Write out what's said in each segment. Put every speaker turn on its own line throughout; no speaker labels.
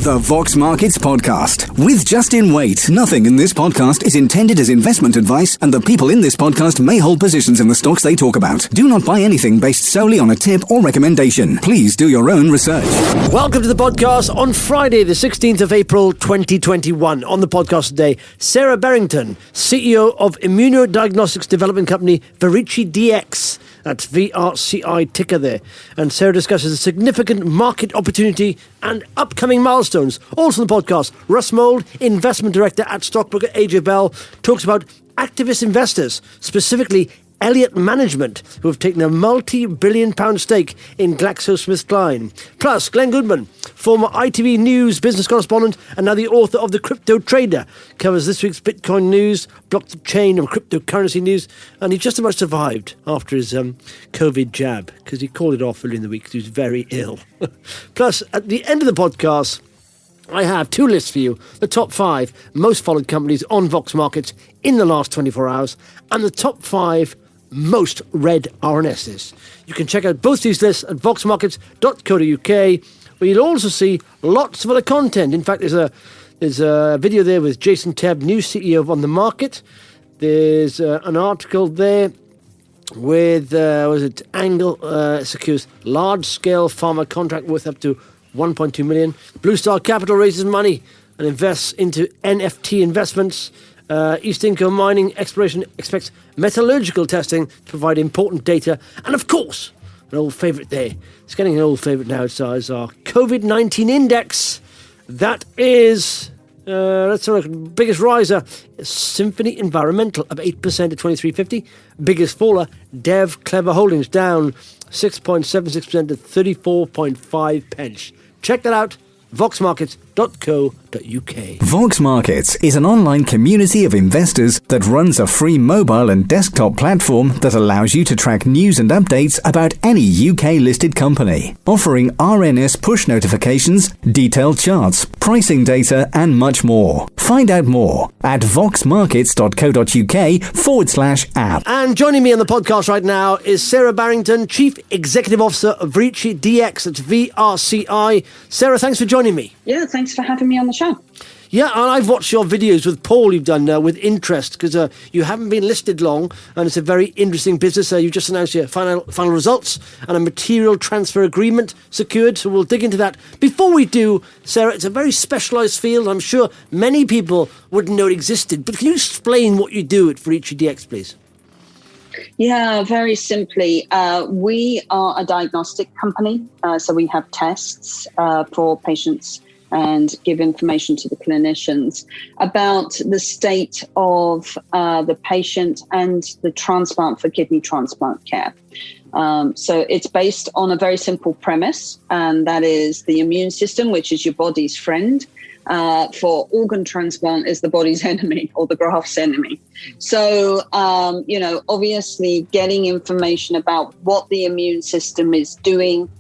The Vox Markets Podcast with Justin Waite. Nothing in this podcast is intended as investment advice, and the people in this podcast may hold positions in the stocks they talk about. Do not buy anything based solely on a tip or recommendation. Please do your own research.
Welcome to the podcast on Friday, the 16th of April, 2021. On the podcast today, Sara Barrington, CEO of immuno-diagnostics development company Verici Dx. That's VRCI ticker there. And Sara discusses a significant market opportunity and upcoming milestones. Also on the podcast, Russ Mould, investment director at stockbroker AJ Bell, talks about activist investors, specifically Elliott Management, who have taken a multi-billion-pound stake in Glaxosmithkline. Plus, Glen Goodman, former ITV News Business correspondent and now the author of The Crypto Trader, covers this week's Bitcoin news, blockchain and cryptocurrency news, and he just about survived after his COVID jab, because he called it off earlier in the week because he was very ill. Plus, at the end of the podcast, I have two lists for you. The top 5 most followed companies on Vox Markets in the last 24 hours and the top 5 most read RNSs. You can check out both these lists at voxmarkets.co.uk, where you'll also see lots of other content. In fact, there's a video there with Jason Tebb, new CEO of On The Market. There's an article there with, Angle secures large-scale pharma contract worth up to 1.2 million. Blue Star Capital raises money and invests into NFT investments. East Inco Mining Exploration expects metallurgical testing to provide important data. And of course, an old favourite there. It's getting an old favourite now. It's our COVID-19 index. That is, that's our biggest riser. Symphony Environmental up 8% at 23.50. Biggest faller, Dev Clever Holdings down 6.76% to 34.5 pence. Check that out. voxmarkets.co.uk.
Vox Markets is an online community of investors that runs a free mobile and desktop platform that allows you to track news and updates about any UK-listed company, offering RNS push notifications, detailed charts, pricing data, and much more. Find out more at voxmarkets.co.uk/app.
And joining me on the podcast right now is Sara Barrington, Chief Executive Officer of Verici Dx. That's VRCI. Sara, thanks for joining me.
Yeah, thanks for having me on the show.
Yeah, and I've watched your videos with Paul you've done with interest, because you haven't been listed long, and it's a very interesting business. You've just announced your final results and a material transfer agreement secured, so we'll dig into that. Before we do, Sara, it's a very specialised field. I'm sure many people wouldn't know it existed, but can you explain what you do at Verici Dx, please?
Yeah, very simply, we are a diagnostic company, so we have tests for patients and give information to the clinicians about the state of the patient and the transplant for kidney transplant care. So it's based on a very simple premise, and that is the immune system, which is your body's friend. For organ transplant is the body's enemy or the graft's enemy. So, obviously getting information about what the immune system is doing,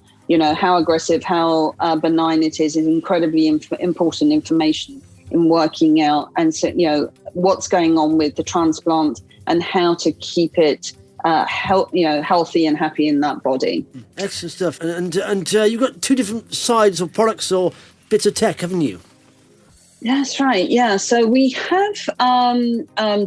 how aggressive, how benign it is incredibly important information in working out and so, what's going on with the transplant and how to keep it healthy and happy in that body.
Excellent stuff. And you've got two different sides of products or bits of tech, haven't you?
That's right. Yeah. So we have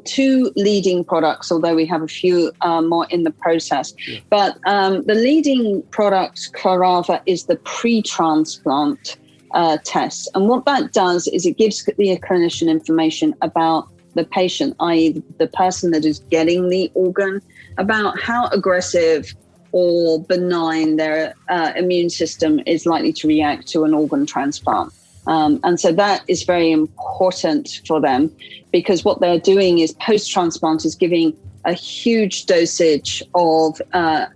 2 leading products, although we have a few more in the process. Yeah. But the leading product, Clarava, is the pre-transplant test. And what that does is it gives the clinician information about the patient, i.e. the person that is getting the organ, about how aggressive or benign their immune system is likely to react to an organ transplant. And so that is very important for them, because what they're doing is post-transplant is giving a huge dosage of, a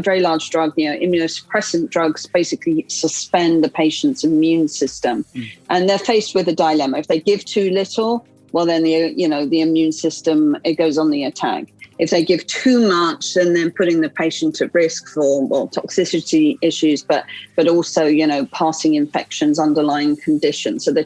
very large drug, immunosuppressant drugs basically suspend the patient's immune system. And they're faced with a dilemma. If they give too little, well, then the immune system, it goes on the attack. If they give too much, then they're putting the patient at risk for, toxicity issues, but also, passing infections, underlying conditions. So they're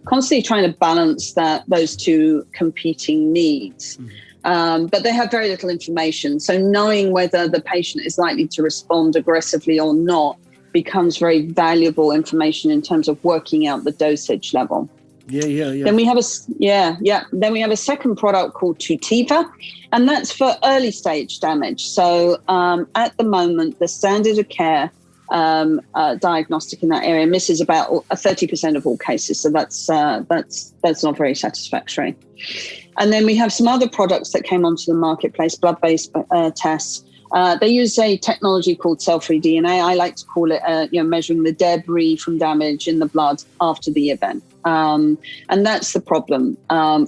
constantly trying to balance those two competing needs. But they have very little information. So knowing whether the patient is likely to respond aggressively or not becomes very valuable information in terms of working out the dosage level.
Yeah.
Then we have Then we have a second product called Tutiva, and that's for early stage damage. So at the moment, the standard of care diagnostic in that area misses about 30% of all cases. So that's not very satisfactory. And then we have some other products that came onto the marketplace, blood-based tests. They use a technology called cell-free DNA. I like to call it, measuring the debris from damage in the blood after the event. And that's the problem.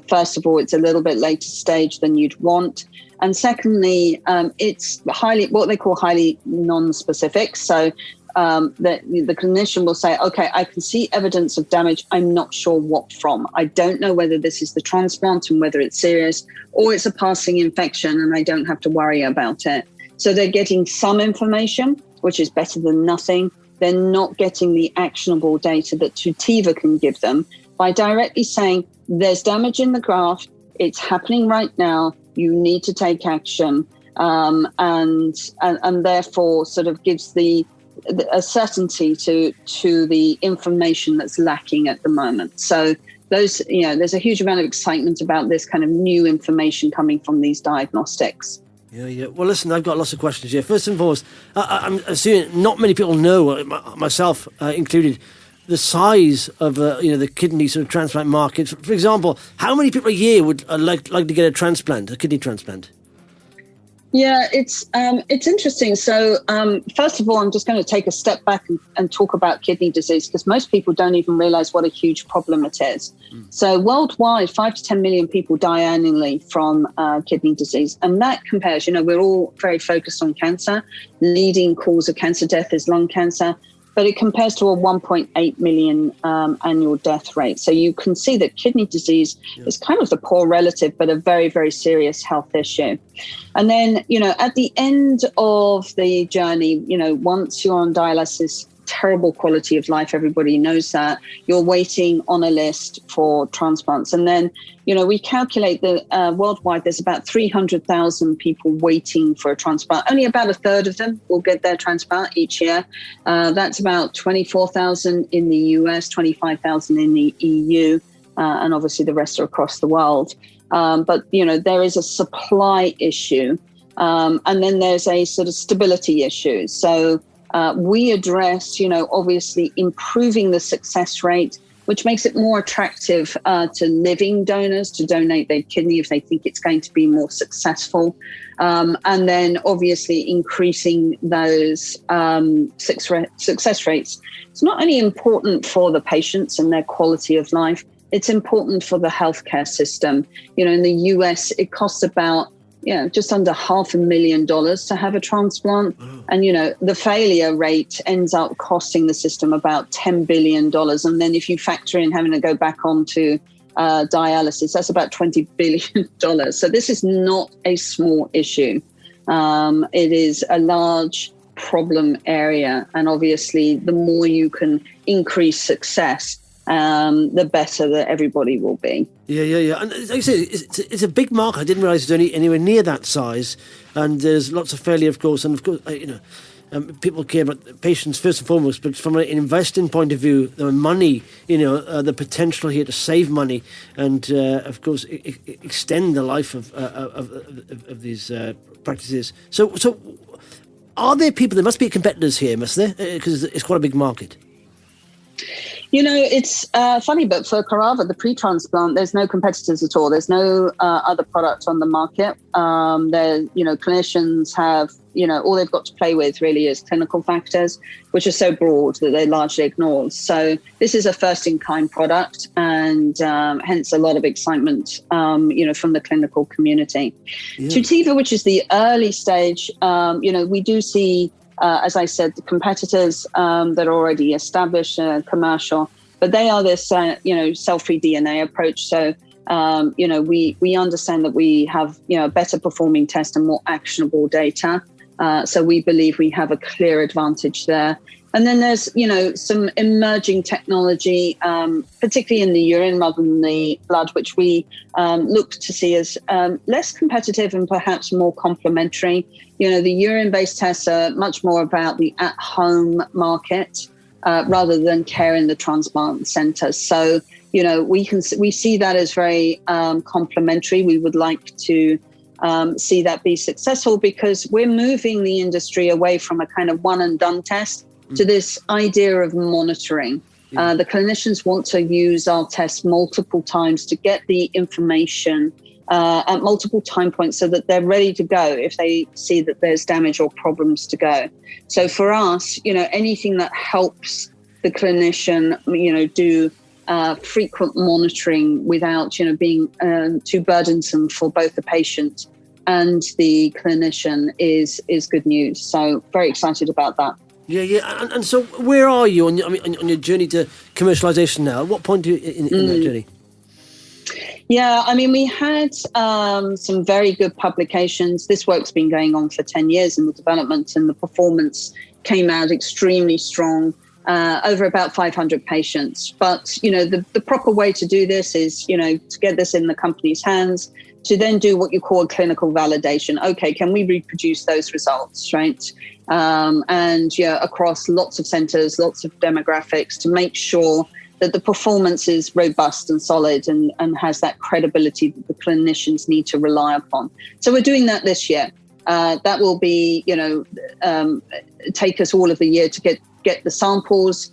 First of all, it's a little bit later stage than you'd want. And secondly, it's what they call highly non-specific. So the clinician will say, okay, I can see evidence of damage. I'm not sure what from. I don't know whether this is the transplant and whether it's serious, or it's a passing infection and I don't have to worry about it. So they're getting some information, which is better than nothing. They're not getting the actionable data that Tutiva can give them by directly saying, there's damage in the graft, it's happening right now, you need to take action, and therefore sort of gives a certainty to the information that's lacking at the moment. So there's a huge amount of excitement about this kind of new information coming from these diagnostics.
Yeah. Well, listen, I've got lots of questions here. First and foremost, I'm assuming not many people know, myself included, the size of the kidney sort of transplant market. For example, how many people a year would like to get a kidney transplant?
Yeah, it's interesting. So first of all, I'm just going to take a step back and talk about kidney disease, because most people don't even realize what a huge problem it is. So worldwide, 5 to 10 million people die annually from kidney disease. And that compares, we're all very focused on cancer. Leading cause of cancer death is lung cancer. But it compares to a 1.8 million annual death rate. So you can see that kidney disease is kind of the poor relative, but a very, very serious health issue. And then, at the end of the journey, once you're on dialysis, terrible quality of life, everybody knows that, you're waiting on a list for transplants. And then, we calculate that worldwide there's about 300,000 people waiting for a transplant. Only about a third of them will get their transplant each year. That's about 24,000 in the US, 25,000 in the EU, and obviously the rest are across the world. But, there is a supply issue. And then there's a sort of stability issue. So we address, obviously improving the success rate, which makes it more attractive to living donors to donate their kidney if they think it's going to be more successful. And then obviously increasing those success rates. It's not only important for the patients and their quality of life, it's important for the healthcare system. In the US, it costs about just under $500,000 to have a transplant. And, the failure rate ends up costing the system about $10 billion. And then if you factor in having to go back onto dialysis, that's about $20 billion. So this is not a small issue. It is a large problem area. And obviously, the more you can increase success, the better that everybody will be.
Yeah. And like I said, it's a big market. I didn't realise it was anywhere near that size. And there's lots of failure, of course. And of course, people care about patients first and foremost. But from an investing point of view, the money, the potential here to save money and, of course, extend the life of these practices. So are there people? There must be competitors here, must there? Because it's quite a big market.
It's funny, but for Corrava, the pre-transplant, there's no competitors at all. There's no other product on the market. Clinicians have, all they've got to play with really is clinical factors, which are so broad that they're largely ignored. So this is a first-in-kind product, and hence a lot of excitement, from the clinical community. Yeah. Tutiva, which is the early stage, we do see, as I said, the competitors that are already established, commercial, but they are this, cell-free DNA approach. So, we understand that we have, a better performing test and more actionable data. So we believe we have a clear advantage there. And then there's, some emerging technology, particularly in the urine rather than the blood, which we look to see as less competitive and perhaps more complementary. The urine-based tests are much more about the at-home market rather than care in the transplant centre. So, we see that as very complementary. We would like to see that be successful because we're moving the industry away from a kind of one and done test to this idea of monitoring. The clinicians want to use our tests multiple times to get the information at multiple time points so that they're ready to go if they see that there's damage or problems to go. So for us, anything that helps the clinician, do frequent monitoring without, being too burdensome for both the patient and the clinician is good news. So very excited about that.
Yeah. And so where are you on your journey to commercialization now? At what point are you in that journey?
Yeah, we had some very good publications. This work's been going on for 10 years in the development, and the performance came out extremely strong, over about 500 patients. But, the proper way to do this is, to get this in the company's hands, to then do what you call clinical validation. Okay, can we reproduce those results, right? Across lots of centers, lots of demographics to make sure that the performance is robust and solid and has that credibility that the clinicians need to rely upon. So we're doing that this year. That will be, take us all of the year to get the samples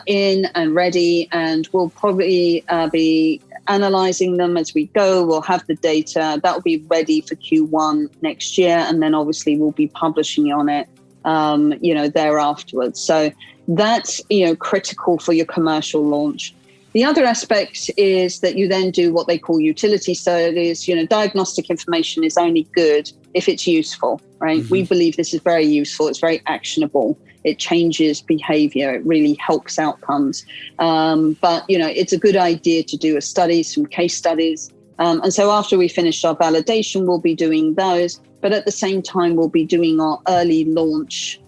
in and ready, and we'll probably be analysing them as we go. We'll have the data. That will be ready for Q1 next year, and then obviously we'll be publishing on it, there afterwards. So that's, critical for your commercial launch. The other aspect is that you then do what they call utility studies. Diagnostic information is only good if it's useful, right? Mm-hmm. We believe this is very useful. It's very actionable. It changes behavior. It really helps outcomes. But it's a good idea to do a study, some case studies. And so after we finish our validation, we'll be doing those. But at the same time, we'll be doing our early launch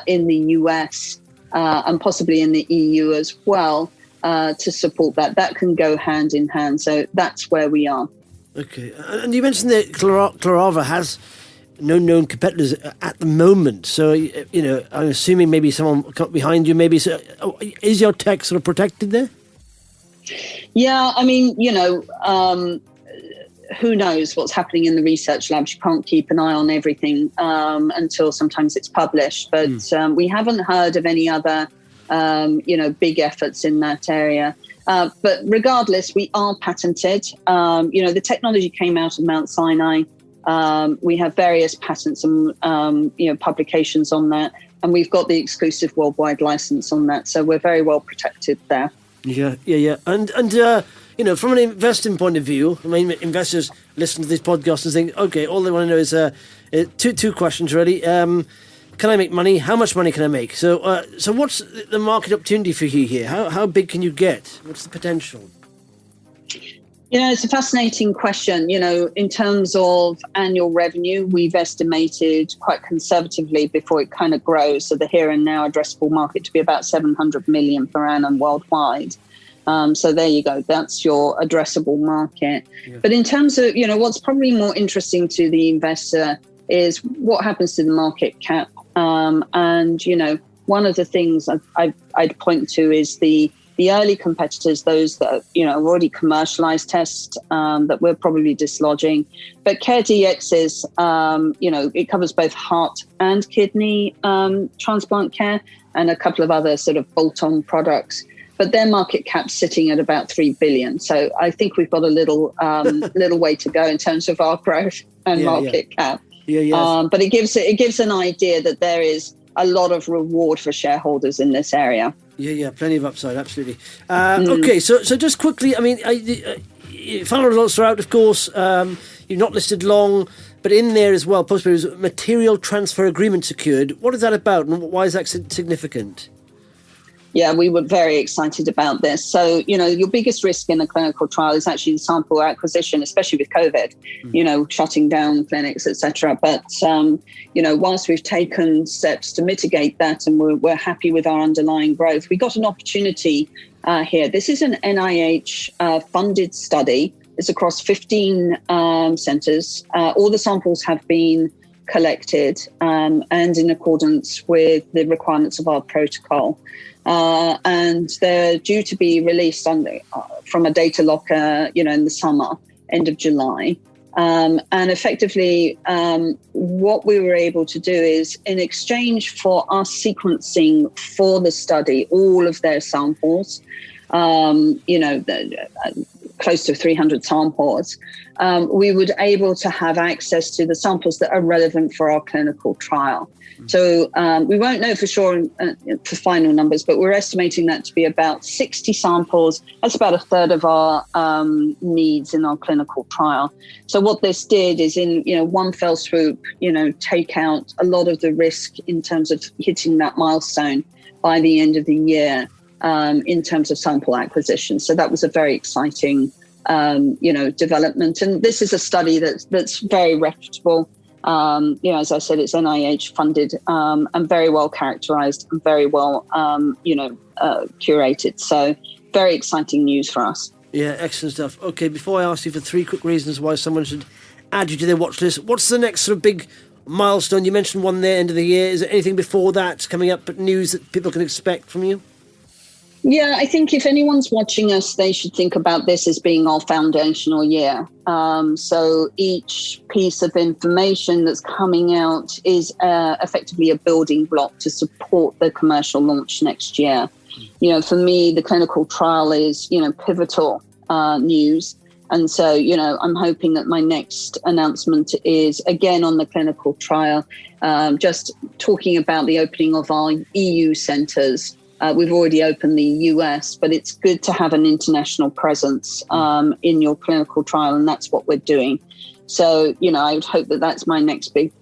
in the US and possibly in the EU as well to support that. That can go hand in hand. So that's where we are.
Okay. And you mentioned that Clarava has no known competitors at the moment. So, I'm assuming maybe someone behind you, maybe. So, is your tech sort of protected there?
Yeah, who knows what's happening in the research labs? You can't keep an eye on everything until sometimes it's published. But we haven't heard of any other, big efforts in that area. But regardless, we are patented. The technology came out of Mount Sinai. We have various patents and, publications on that. And we've got the exclusive worldwide license on that. So we're very well protected there. Yeah.
And from an investing point of view, investors listen to this podcast and think, okay, all they want to know is two questions really. Can I make money? How much money can I make? So what's the market opportunity for you here? How big can you get? What's the potential?
It's a fascinating question. In terms of annual revenue, we've estimated quite conservatively before it kind of grows. So the here and now addressable market to be about 700 million per annum worldwide. So there you go. That's your addressable market. Yeah. But in terms of, what's probably more interesting to the investor is what happens to the market cap. And, one of the things I'd point to is the early competitors, those that, have already commercialized tests that we're probably dislodging. But CareDx is, it covers both heart and kidney transplant care and a couple of other sort of bolt-on products. But their market cap's sitting at about 3 billion. So I think we've got a little way to go in terms of our growth and market cap. But it gives an idea that there is a lot of reward for shareholders in this area.
Plenty of upside, absolutely. Okay, so just quickly, final results are out, of course. You've not listed long, but in there as well, post material transfer agreement secured. What is that about, and why is that significant?
Yeah, we were very excited about this. So, your biggest risk in a clinical trial is actually the sample acquisition, especially with COVID, shutting down clinics, etc. But, whilst we've taken steps to mitigate that and we're happy with our underlying growth, we got an opportunity here. This is an NIH-funded study. It's across 15 centres. All the samples have been collected and in accordance with the requirements of our protocol. And they're due to be released from a data locker, in the summer, end of July. And effectively, what we were able to do is, in exchange for us sequencing for the study all of their samples, close to 300 samples, we would able to have access to the samples that are relevant for our clinical trial. So we won't know for sure for final numbers, but we're estimating that to be about 60 samples. That's about a third of our needs in our clinical trial. So what this did is in one fell swoop, take out a lot of the risk in terms of hitting that milestone by the end of the year in terms of sample acquisition. So that was a very exciting development. And this is a study that's very reputable. As I said, it's NIH funded and very well characterized and very well, curated. So very exciting news for us.
Yeah, excellent stuff. Okay, before I ask you for 3 quick reasons why someone should add you to their watch list, what's the next sort of big milestone? You mentioned one there, end of the year. Is there anything before that coming up, but news that people can expect from you?
Yeah, I think if anyone's watching us, they should think about this as being our foundational year. So each piece of information that's coming out is effectively a building block to support the commercial launch next year. For me, the clinical trial is, pivotal news. And so, I'm hoping that my next announcement is again on the clinical trial, just talking about the opening of our EU centres. We've already opened the US, but it's good to have an international presence in your clinical trial, and that's what we're doing. So, I would hope that that's my next big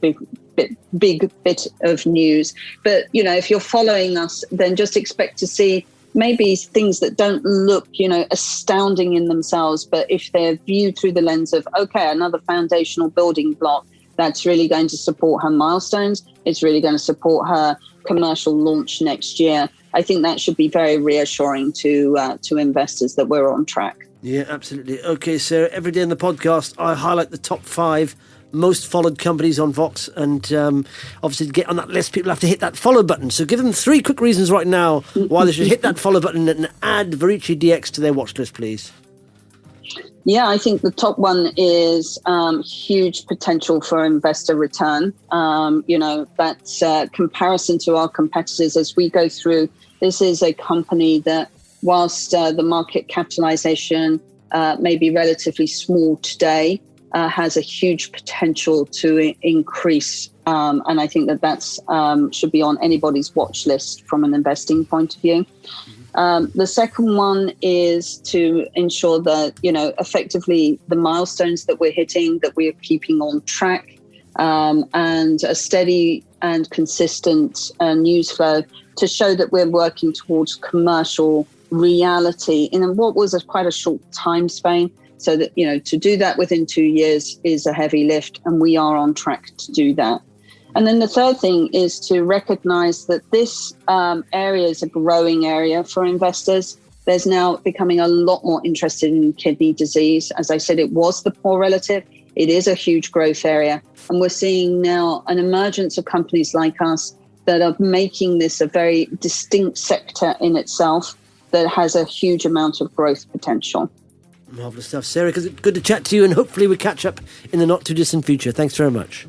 bit of news. But, if you're following us, then just expect to see maybe things that don't look, astounding in themselves, but if they're viewed through the lens of, okay, another foundational building block that's really going to support her milestones, it's really going to support her commercial launch next year, I think that should be very reassuring to investors that we're on track.
Yeah, absolutely. Okay, Sarah, every day in the podcast, I highlight the top 5 most followed companies on Vox. And obviously, to get on that list, people have to hit that follow button. So give them 3 quick reasons right now why they should hit that follow button and add Verici Dx to their watch list, please.
Yeah, I think the top one is huge potential for investor return. That's comparison to our competitors as we go through. This is a company that, whilst the market capitalization may be relatively small today, has a huge potential to increase. And I think that's should be on anybody's watch list from an investing point of view. The second one is to ensure that, effectively the milestones that we're hitting, that we're keeping on track, and a steady and consistent news flow to show that we're working towards commercial reality in what was quite a short time span. So that, to do that within 2 years is a heavy lift, and we are on track to do that. And then the third thing is to recognize that this area is a growing area for investors. There's now becoming a lot more interested in kidney disease. As I said, it was the poor relative. It is a huge growth area. And we're seeing now an emergence of companies like us that are making this a very distinct sector in itself that has a huge amount of growth potential.
Marvellous stuff. Sarah, good to chat to you, and hopefully we catch up in the not too distant future. Thanks very much.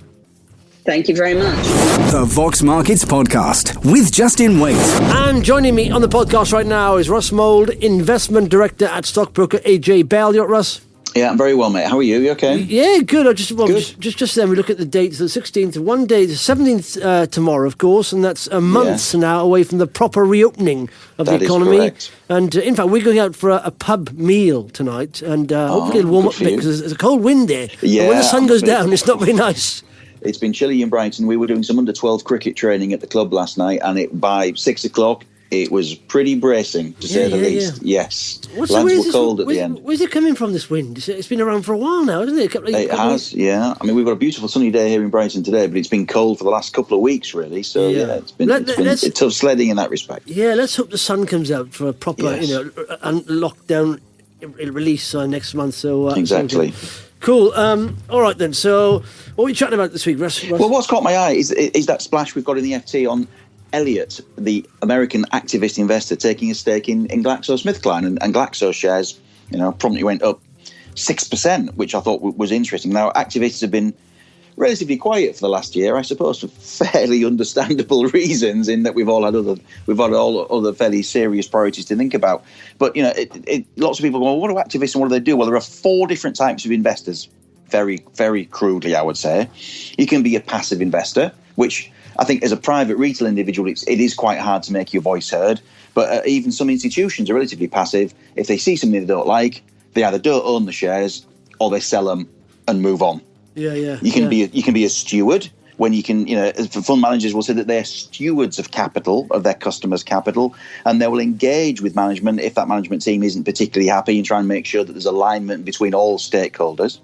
Thank you very much.
The Vox Markets Podcast with Justin Waite.
And joining me on the podcast right now is Russ Mould, Investment Director at stockbroker AJ Bell. You're Russ?
Yeah, I'm very well, mate. How are you? You okay?
Yeah, good.
Good.
Just then we look at the dates. The 16th, one day, the 17th tomorrow, of course, and that's a month now away from the proper reopening of the economy.
Correct.
And in fact, we're going out for a pub meal tonight, and hopefully it'll warm up a bit because there's a cold wind there.
Yeah,
but when the sun goes down, it's not very nice.
It's been chilly in Brighton. We were doing some under-12 cricket training at the club last night, and by 6 o'clock, It was pretty bracing, to say the least. Yes. Lads were cold at the end.
Where's it coming from, this wind? It's been around for a while now, hasn't it?
It has, yeah. I mean, we've got a beautiful sunny day here in Brighton today, but it's been cold for the last couple of weeks, really. So, it's been tough sledding in that respect.
Yeah, let's hope the sun comes out for a proper, lockdown release next month. So
exactly.
Cool. All right, then. So what are we chatting about this week, Russ?
Well, what's caught my eye is that splash we've got in the FT on Elliott, the American activist investor, taking a stake in Glaxosmithkline, and Glaxo shares, promptly went up 6%, which I thought was interesting. Now, activists have been relatively quiet for the last year, I suppose, for fairly understandable reasons, in that we've all had other fairly serious priorities to think about. But lots of people go, well, what do activists and what do they do? Well, there are 4 different types of investors. Very, very crudely, I would say. You can be a passive investor, which I think as a private retail individual, it is quite hard to make your voice heard. But even some institutions are relatively passive. If they see something they don't like, they either don't own the shares or they sell them and move on.
Yeah.
You can be a steward when you can. Fund managers will say that they're stewards of capital, of their customers' capital, and they will engage with management if that management team isn't particularly happy and try and make sure that there's alignment between all stakeholders.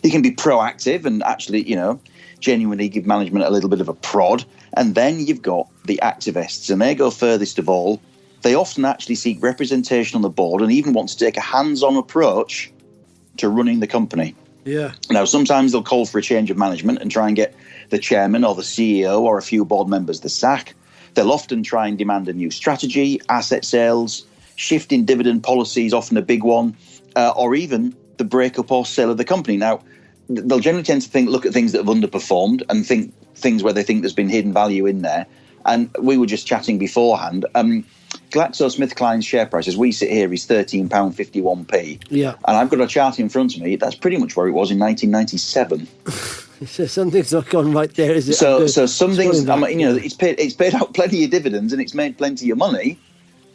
You can be proactive and actually, genuinely give management a little bit of a prod. And then you've got the activists, and they go furthest of all. They often actually seek representation on the board and even want to take a hands-on approach to running the company.
Yeah.
Now, sometimes they'll call for a change of management and try and get the chairman or the CEO or a few board members the sack. They'll often try and demand a new strategy, asset sales, shift in dividend policy is often a big one, or even the breakup or sale of the company. Now, they'll generally tend to look at things that have underperformed and think things where they think there's been hidden value in there. And we were just chatting beforehand. GlaxoSmithKline's share price, as we sit here, is £13.51p.
Yeah.
And I've got a chart in front of me. That's pretty much where it was in 1997.
So something's not gone right there, is it?
So something's, it's paid out plenty of dividends and it's made plenty of money,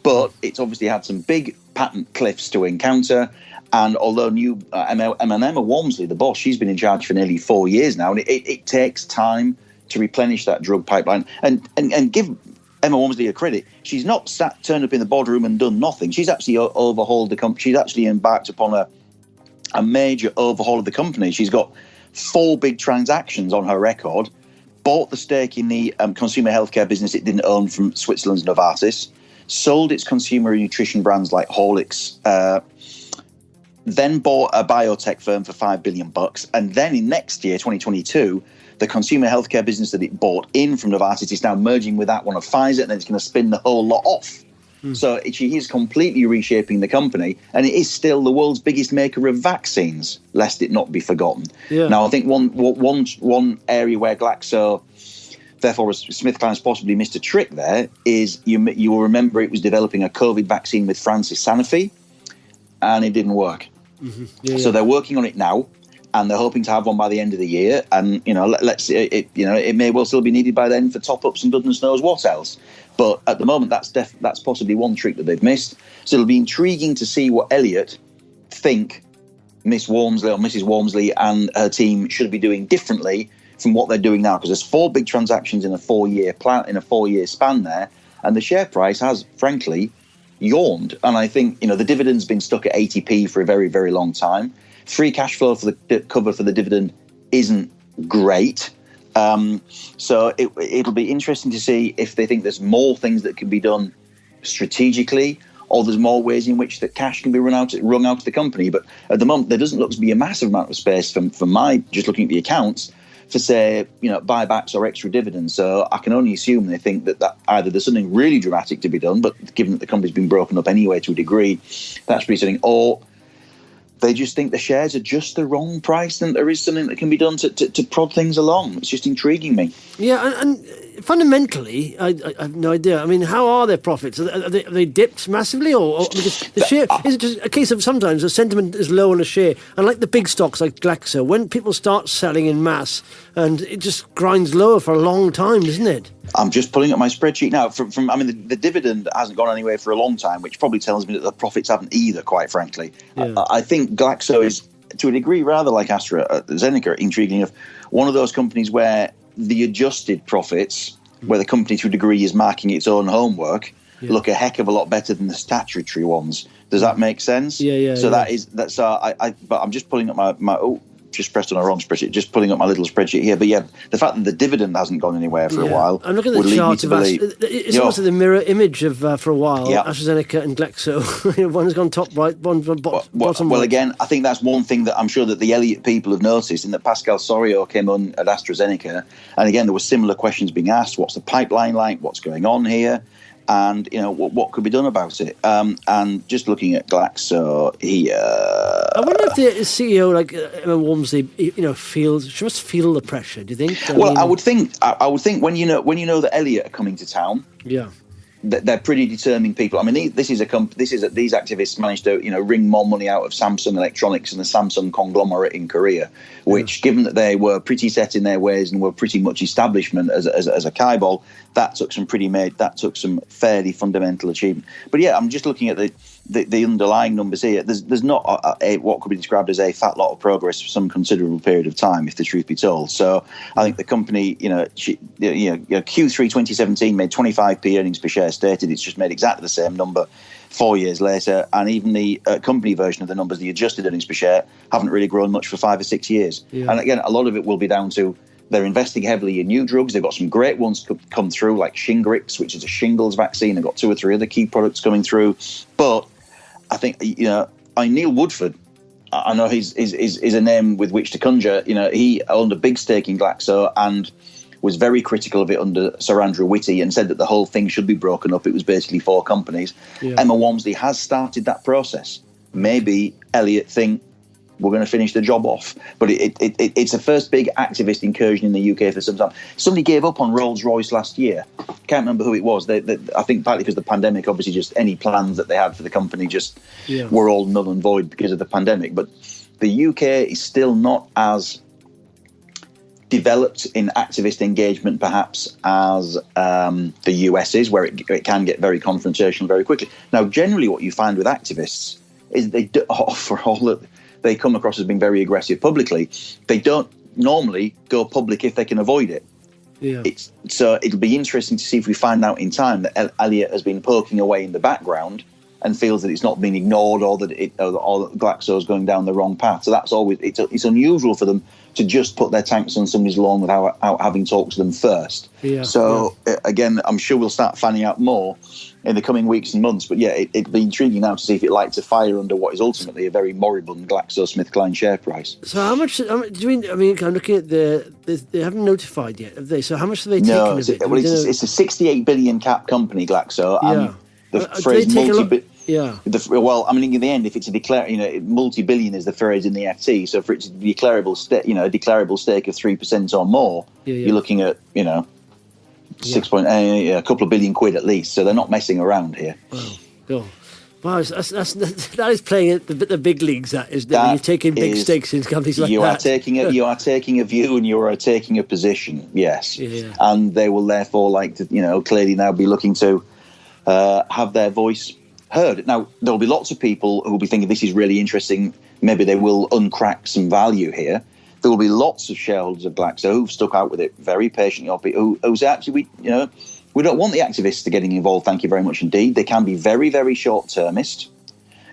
but it's obviously had some big patent cliffs to encounter. And although new Emma Walmsley, the boss, she's been in charge for nearly 4 years now, and it takes time to replenish that drug pipeline. And give Emma Walmsley a credit, she's not turned up in the boardroom and done nothing. She's actually overhauled the company. She's actually embarked upon a major overhaul of the company. She's got 4 big transactions on her record, bought the stake in the consumer healthcare business it didn't own from Switzerland's Novartis, sold its consumer nutrition brands like Horlicks, then bought a biotech firm for $5 billion. And then in next year, 2022, the consumer healthcare business that it bought in from Novartis is now merging with that one of Pfizer, and then it's going to spin the whole lot off. So she is completely reshaping the company, and it is still the world's biggest maker of vaccines, lest it not be forgotten.
Yeah.
Now, I think one area where Glaxo, therefore Smithkline's possibly missed a trick there, is you will remember it was developing a COVID vaccine with France's Sanofi, and it didn't work. Mm-hmm. So they're working on it now, and they're hoping to have one by the end of the year. And let's see, it may well still be needed by then for top-ups and goodness knows what else. But at the moment, that's possibly one trick that they've missed. So it'll be intriguing to see what Elliott think Miss Walmsley or Mrs. Walmsley and her team should be doing differently from what they're doing now, because there's 4 big transactions in a 4-year span there, and the share price has, frankly, yawned. And I think the dividend's been stuck at 80p for a very, very long time. Free cash flow for the cover for the dividend isn't great. So it'll be interesting to see if they think there's more things that can be done strategically, or there's more ways in which that cash can be wrung out of the company. But at the moment, there doesn't look to be a massive amount of space for my just looking at the accounts for, say, buybacks or extra dividends. So I can only assume they think that either there's something really dramatic to be done, but given that the company's been broken up anyway to a degree, that's pretty something, or they just think the shares are just the wrong price and there is something that can be done to prod things along. It's just intriguing me. Yeah,
and fundamentally, I have no idea. I mean, how are their profits? Are they dipped massively, or the share? Is it just a case of sometimes the sentiment is low on a share, and like the big stocks like Glaxo, when people start selling in mass, and it just grinds lower for a long time, doesn't it?
I'm just pulling up my spreadsheet now. The dividend hasn't gone anywhere for a long time, which probably tells me that the profits haven't either, quite frankly. Yeah. I think Glaxo is, to a degree, rather like AstraZeneca, intriguing enough, one of those companies where the adjusted profits, where the company to a degree is marking its own homework, look a heck of a lot better than the statutory ones. Does that make sense?
Yeah.
So that's but I'm just pulling up my just pressed on a wrong spreadsheet, just pulling up my little spreadsheet here. But yeah, the fact that the dividend hasn't gone anywhere for a while
I'm looking at
would
the
lead me
chart
to
of
believe.
It's almost the mirror image of, for a while,
Yeah.
AstraZeneca and Glaxo. One's gone top right, one's gone bottom
Well,
right.
again, I think that's one thing that I'm sure that the Elliott people have noticed, in that Pascal Soriot came on at AstraZeneca, and again, there were similar questions being asked. What's the pipeline like? What's going on here? And, what could be done about it? And just looking at Glaxo here...
I wonder if the CEO, like Emma Walmsley, she must feel the pressure. Do you think?
I would think when you know that Elliott are coming to town,
yeah,
they're pretty determined people. I mean, these activists managed to wring more money out of Samsung Electronics and the Samsung conglomerate in Korea, which, given that they were pretty set in their ways and were pretty much establishment as a Kaibol, that took some fairly fundamental achievement. But yeah, I'm just looking at the underlying numbers here. There's not what could be described as a fat lot of progress for some considerable period of time, if the truth be told. So I think the company, Q3 2017 made 25p earnings per share stated. It's just made exactly the same number 4 years later, and even the company version of the numbers, the adjusted earnings per share, haven't really grown much for 5 or 6 years. Yeah. And again, a lot of it will be down to they're investing heavily in new drugs. They've got some great ones come through, like Shingrix, which is a shingles vaccine. They've got 2 or 3 other key products coming through. But I think, Neil Woodford, I know he's a name with which to conjure. He owned a big stake in Glaxo and was very critical of it under Sir Andrew Whitty and said that the whole thing should be broken up. It was basically 4 companies. Yeah. Emma Walmsley has started that process. Maybe Elliott think we're going to finish the job off. But it's a first big activist incursion in the UK for some time. Somebody gave up on Rolls-Royce last year. Can't remember who it was. I think partly because the pandemic, obviously just any plans that they had for the company were all null and void because of the pandemic. But the UK is still not as developed in activist engagement perhaps as the US is, where it can get very confrontational very quickly. Now, generally what you find with activists is for all that they come across as being very aggressive publicly, they don't normally go public if they can avoid it. Yeah. So it'll be interesting to see if we find out in time that Elliott has been poking away in the background and feels that it's not been ignored, or that Glaxo is going down the wrong path. So that's always it's unusual for them to just put their tanks on somebody's lawn without having talked to them first. Yeah. So again, I'm sure we'll start finding out more in the coming weeks and months. But yeah, it'd be intriguing now to see if it lights a fire under what is ultimately a very moribund Glaxosmithkline share price.
So how much do you mean? I mean, I'm looking at they haven't notified yet, have they? So how much have they taken of it?
Well, it's a 68 billion cap company, Glaxo. And the phrase well, I mean, in the end, if it's a multi-billion is the phrase in the FT. So for it to be a declarable stake of 3% or more, you're looking at 6.8, a couple of billion quid at least. So they're not messing around here.
Wow, that is playing at the big leagues. That is, when you're taking big stakes in companies like that.
You are taking a view and you are taking a position. Yes, and they will therefore clearly now be looking to have their voice heard. Now, there'll be lots of people who will be thinking this is really interesting. Maybe they will uncrack some value here. There will be lots of shareholders of Glaxo who've stuck out with it very patiently, who say, actually, we don't want the activists to getting involved. Thank you very much indeed. They can be very, very short-termist.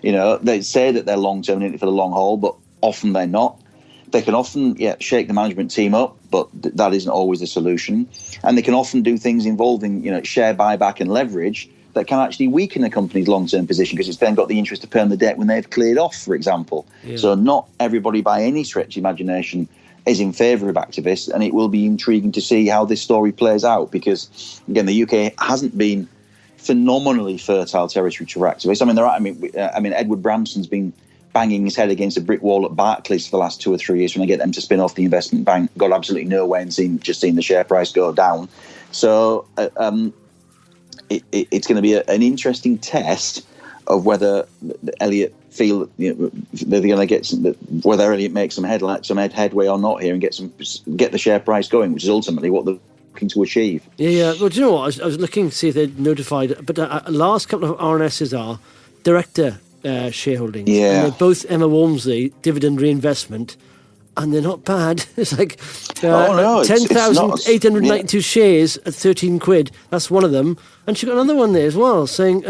They say that they're long-term in it for the long haul, but often they're not. They can often shake the management team up, but that isn't always the solution. And they can often do things involving share buyback and leverage that can actually weaken a company's long-term position, because it's then got the interest to pay on the debt when they've cleared off, for example. Yeah. So not everybody by any stretch of imagination is in favour of activists, and it will be intriguing to see how this story plays out, because, again, the UK hasn't been phenomenally fertile territory for activists. I mean, Edward Branson's been banging his head against a brick wall at Barclays for the last 2 or 3 years when they get them to spin off the investment bank. Got absolutely nowhere and seen the share price go down. So it's going to be an interesting test of whether Elliott feel they're going to get whether Elliott makes some headway or not here and get the share price going, which is ultimately what they're looking to achieve. Yeah.
Well, do you know what? I was looking to see if they'd notified, but last couple of RNSs are director shareholdings. Yeah. And they're both Emma Walmsley dividend reinvestment and they're not bad. It's like
it's not.
10,892 shares at 13 quid. That's one of them. And she got another one there as well, saying,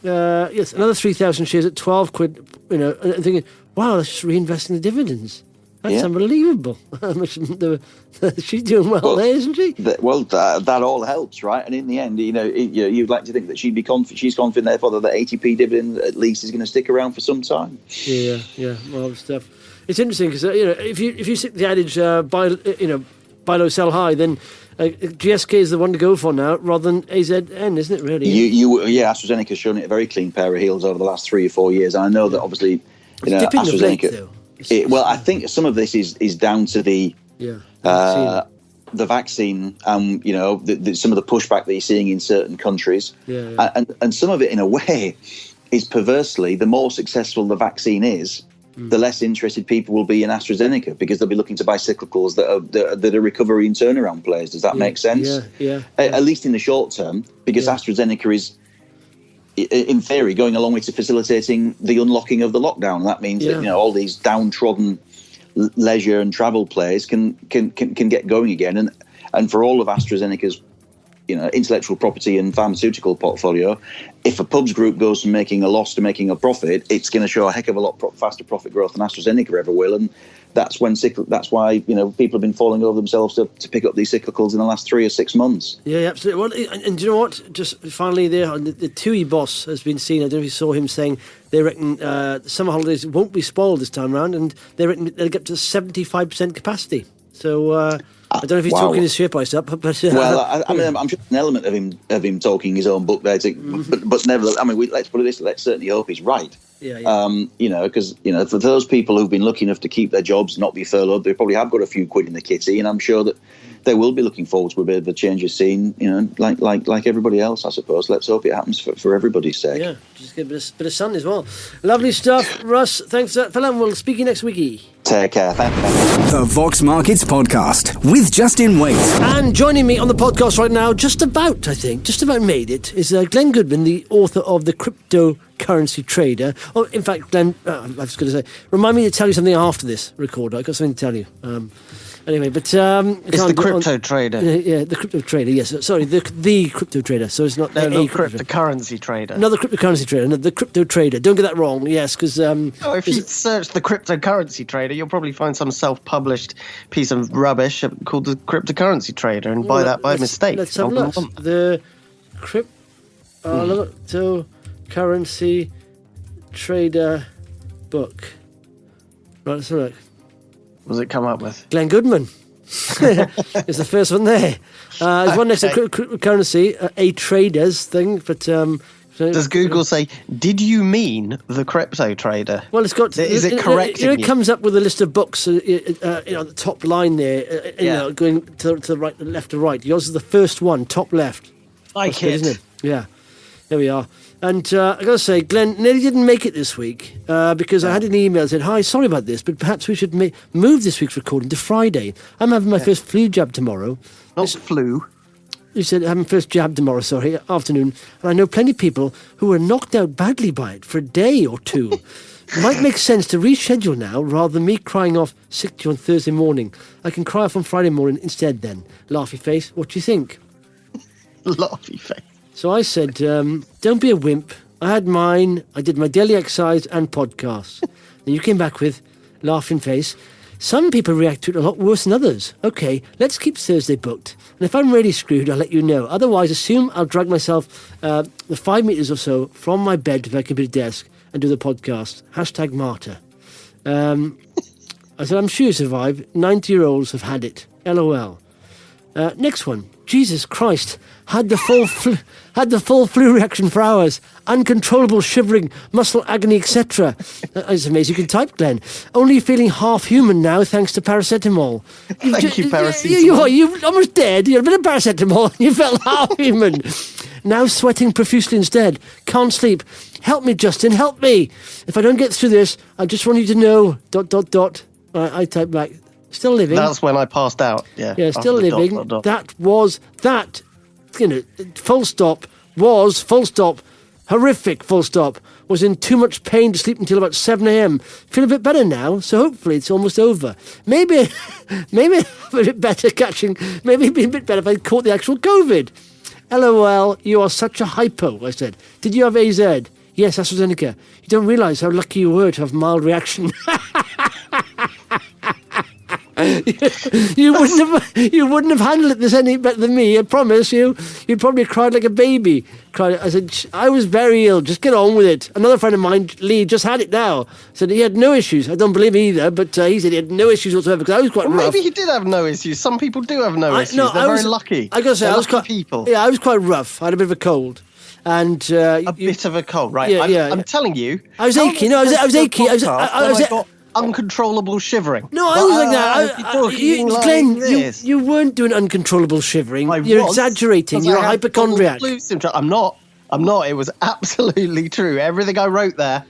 yes, another 3,000 shares at 12 quid. You know, and I'm thinking, wow, that's just reinvesting the dividends. That's unbelievable. She's doing well there, isn't she?
That all helps, right? And in the end, you'd like to think that she'd be she's confident, therefore, that the 80p dividend at least is going to stick around for some time.
Yeah, well, stuff. It's interesting because if you stick the adage buy low, sell high, then GSK is the one to go for now, rather than AZN, isn't it? Really?
AstraZeneca's shown it a very clean pair of heels over the last 3 or 4 years. And I know that obviously, AstraZeneca. I think some of this is down to the vaccine, and some of the pushback that you're seeing in certain countries, and some of it, in a way, is perversely, the more successful the vaccine is, the less interested people will be in AstraZeneca, because they'll be looking to buy cyclicals that are recovery and turnaround plays. Does that make sense? At least in the short term, because AstraZeneca is, in theory, going a long way to facilitating the unlocking of the lockdown. That means that all these downtrodden leisure and travel plays can get going again. And for all of AstraZeneca's intellectual property and pharmaceutical portfolio, if a pubs group goes from making a loss to making a profit, it's going to show a heck of a lot faster profit growth than AstraZeneca ever will. And that's why people have been falling over themselves to pick up these cyclicals in the last 3 or 6 months.
Yeah, absolutely. Well, and do you know what? Just finally, there, the TUI boss has been seen. I don't know if you saw him saying they reckon summer holidays won't be spoiled this time round, and they reckon they'll get to 75% capacity. So I don't know if he's talking his share price up, but
I mean, I'm sure an element of him talking his own book there. But nevertheless, I mean, let's put it this: let's certainly hope he's right. Because for those people who've been lucky enough to keep their jobs, not be furloughed, they probably have got a few quid in the kitty, and I'm sure that they will be looking forward to a bit of the change of scene. Like everybody else, I suppose. Let's hope it happens for everybody's sake.
Yeah, just get a bit of sun as well. Lovely stuff, Russ. Thanks for that, and we'll speak to you next weeky.
Take care. Thank you.
The Vox Markets Podcast with Justin Waite.
And joining me on the podcast right now, just about made it, is Glen Goodman, the author of The Cryptocurrency Trader. Oh, in fact, Glenn, I was going to say, remind me to tell you something after this record. I've got something to tell you. Anyway, but
it's the crypto trader.
Yeah, the crypto trader. Yes, sorry, the crypto trader. So it's not
cryptocurrency trader.
No, the cryptocurrency trader. No, the crypto trader. Don't get that wrong. Yes, because
if you search the cryptocurrency trader, you'll probably find some self-published piece of rubbish called the cryptocurrency trader, and buy that by mistake.
Let's have a look. The cryptocurrency trader book. Right, let's have a look.
What does it come up with?
Glen Goodman. It's the first one there. There's one next to cryptocurrency, a trader's thing, but...
does Google say, did you mean the crypto trader?
Well, it's got...
Is it correcting you?
It comes up with a list of books, the top line there, going to the right, left to right. Yours is the first one, top left.
Like it.
Isn't it? Yeah. There we are. And I got to say, Glenn nearly didn't make it this week because I had an email that said, hi, sorry about this, but perhaps we should move this week's recording to Friday. I'm having my first flu jab tomorrow.
Not flu.
You said having first jab tomorrow, afternoon. And I know plenty of people who are knocked out badly by it for a day or two. It might make sense to reschedule now rather than me crying off sick to you on Thursday morning. I can cry off on Friday morning instead then. Laughy face, what do you think?
Laughy face.
So I said, don't be a wimp. I had mine. I did my daily exercise and podcasts. And you came back with, laughing face, some people react to it a lot worse than others. Okay, let's keep Thursday booked. And if I'm really screwed, I'll let you know. Otherwise, assume I'll drag myself the 5 meters or so from my bed to my computer desk and do the podcast. #martyr. I said, I'm sure you survive. 90-year-olds have had it. LOL. Next one. Jesus Christ. Had the full flu reaction for hours. Uncontrollable shivering, muscle agony, etc. It's amazing you can type, Glenn. Only feeling half human now thanks to paracetamol.
Thank you, paracetamol.
You almost dead. You had a bit of paracetamol and you felt half human. Now sweating profusely instead. Can't sleep. Help me, Justin, help me. If I don't get through this, I just want you to know... ... I type back... Still living.
That's when I passed out. Yeah,
still living. ... That was full stop, was full stop, horrific full stop, was in too much pain to sleep until about 7 a.m. Feel a bit better now, so hopefully it's almost over. Maybe a bit better maybe it'd be a bit better if I caught the actual COVID. LOL, you are such a hypo, I said. Did you have AZ? Yes, AstraZeneca. You don't realise how lucky you were to have mild reaction. You wouldn't have handled this any better than me, I promise you. You'd probably cried like a baby. I said, I was very ill, just get on with it. Another friend of mine, Lee, just had it now. Said he had no issues. I don't believe either, but he said he had no issues whatsoever because I was quite rough.
Maybe he did have no issues. Some people do have no issues. They're very lucky.
I gotta say, I was quite
people.
Yeah, I was quite rough. I had a bit of a cold. And
bit of a cold, right? I'm telling you.
I was achy. No, I was achy. I was
uncontrollable shivering.
No, I was like that. Glenn, you weren't doing uncontrollable shivering. You're exaggerating. You're a hypochondriac.
I'm not. It was absolutely true. Everything I wrote there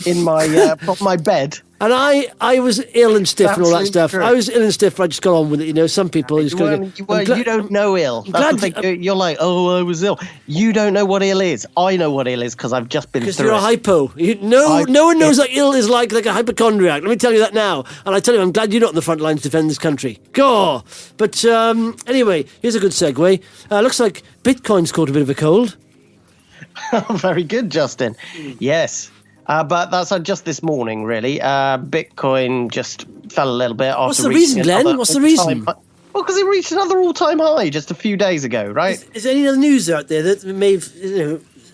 in my my bed.
And I was ill and stiff and all that stuff.
True.
I was ill and stiff, but I just got on with it. You know, some people just go.
You don't know ill. That's the thing. You're like, oh, I was ill. You don't know what ill is. I know what ill is because I've just been through it.
Because you're a hypo. No one knows what ill is like a hypochondriac. Let me tell you that now. And I tell you, I'm glad you're not on the front lines to defend this country. Go. But anyway, here's a good segue. Looks like Bitcoin's caught a bit of a cold.
Very good, Justin. Yes. But that's just this morning, really. Bitcoin just fell a little bit after.
What's the reason, Glenn? What's the reason?
Well, because it reached another all-time high just a few days ago, right?
Is there any other news out there that may have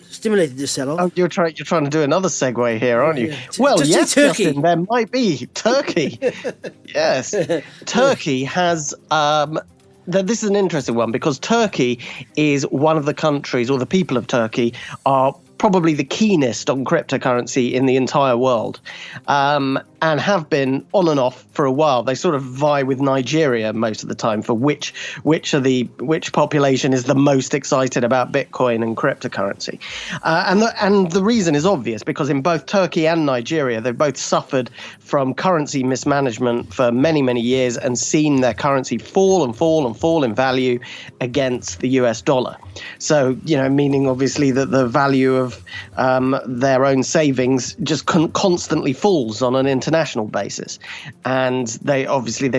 stimulated the sell-off?
Oh, you're trying to do another segue here, aren't you?
Yeah.
Well,
just
yes,
Turkey.
Justin, there might be. Turkey. Yes. Turkey has... this is an interesting one because Turkey is one of the countries, or the people of Turkey are probably the keenest on cryptocurrency in the entire world, and have been on and off for a while. They sort of vie with Nigeria most of the time for which population is the most excited about Bitcoin and cryptocurrency. And the reason is obvious because in both Turkey and Nigeria, they've both suffered from currency mismanagement for many, many years and seen their currency fall and fall and fall in value against the US dollar. So, meaning obviously that the value of their own savings just constantly falls on an international basis. And they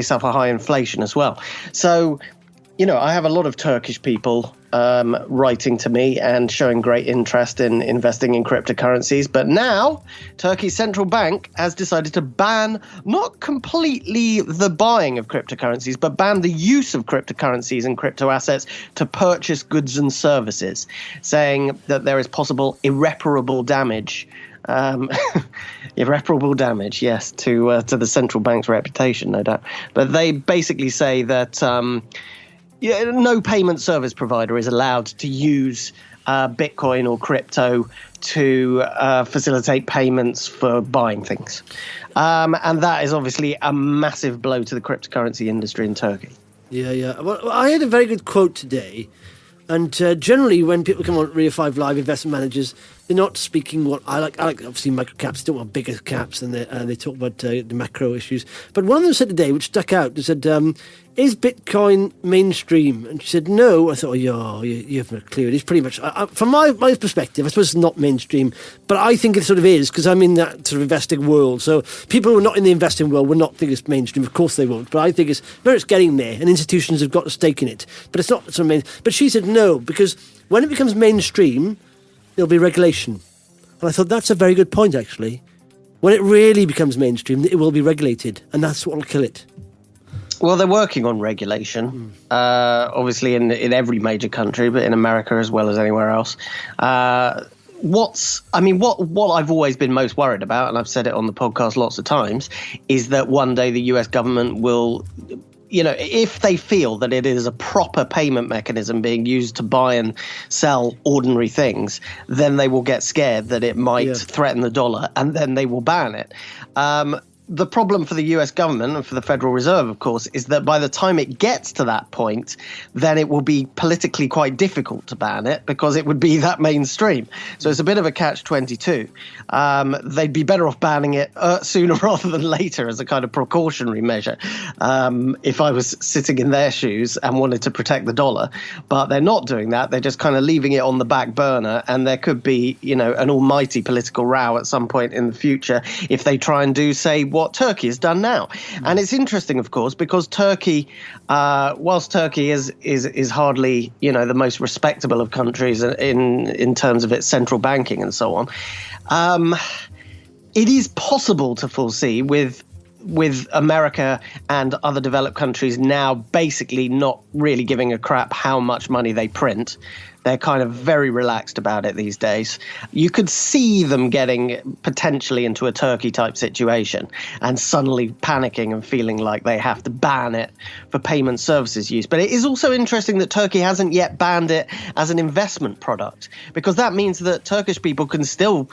suffer high inflation as well. So, I have a lot of Turkish people writing to me and showing great interest in investing in cryptocurrencies. But now Turkey's central bank has decided to ban not completely the buying of cryptocurrencies, but ban the use of cryptocurrencies and crypto assets to purchase goods and services, saying that there is possible irreparable damage. Irreparable damage, yes, to the central bank's reputation, no doubt. But they basically say that no payment service provider is allowed to use Bitcoin or crypto to facilitate payments for buying things. And that is obviously a massive blow to the cryptocurrency industry in Turkey.
Yeah. Well, I had a very good quote today. And generally, when people come on Rio 5 Live, investment managers, they're not speaking what I like. I like obviously micro caps. They don't want bigger caps, and they talk about the macro issues. But one of them said today, which stuck out, they said, "Is Bitcoin mainstream?" And she said, "No." I thought, "Oh, you haven't a clue." It is pretty much, from my perspective, I suppose it's not mainstream, but I think it sort of is because I'm in that sort of investing world. So people who are not in the investing world will not think it's mainstream. Of course they won't. But I think it's getting there, and institutions have got a stake in it. But it's not sort of main. But she said no because when it becomes mainstream, there'll be regulation. And I thought that's a very good point, actually. When it really becomes mainstream, it will be regulated, and that's what will kill it.
Well, they're working on regulation, obviously in every major country, but in America as well as anywhere else. What I've always been most worried about, and I've said it on the podcast lots of times, is that one day the US government will, if they feel that it is a proper payment mechanism being used to buy and sell ordinary things, then they will get scared that it might threaten the dollar, and then they will ban it. the problem for the US government and for the Federal Reserve, of course, is that by the time it gets to that point, then it will be politically quite difficult to ban it because it would be that mainstream. So it's a bit of a catch-22. They'd be better off banning it sooner rather than later as a kind of precautionary measure if I was sitting in their shoes and wanted to protect the dollar. But they're not doing that. They're just kind of leaving it on the back burner, and there could be, an almighty political row at some point in the future if they try and do, say, what Turkey has done now. And it's interesting, of course, because Turkey, whilst Turkey is hardly, the most respectable of countries in terms of its central banking and so on, it is possible to foresee with America and other developed countries now basically not really giving a crap how much money they print. They're kind of very relaxed about it these days. You could see them getting potentially into a Turkey-type situation and suddenly panicking and feeling like they have to ban it for payment services use. But it is also interesting that Turkey hasn't yet banned it as an investment product, because that means that Turkish people can still,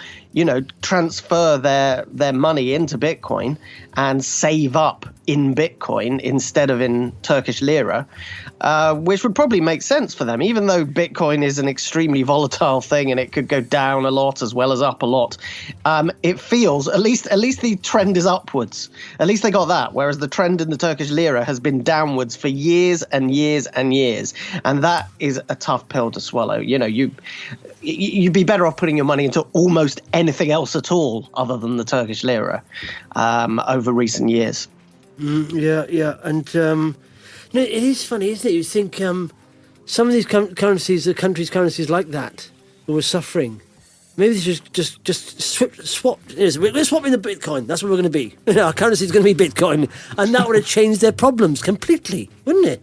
transfer their money into Bitcoin and save up in Bitcoin instead of in Turkish lira, which would probably make sense for them, even though Bitcoin is an extremely volatile thing and it could go down a lot as well as up a lot. It feels, at least the trend is upwards. At least they got that, whereas the trend in the Turkish lira has been downwards for years and years and years. And that is a tough pill to swallow. You'd be better off putting your money into almost anything else at all other than the Turkish lira over recent years.
Yeah. And it is funny, isn't it? You think some of these currencies, the countries' currencies like that, who are suffering, maybe they should just swap. We're swapping the Bitcoin. That's what we're going to be. Our currency is going to be Bitcoin. And that would have changed their problems completely, wouldn't it?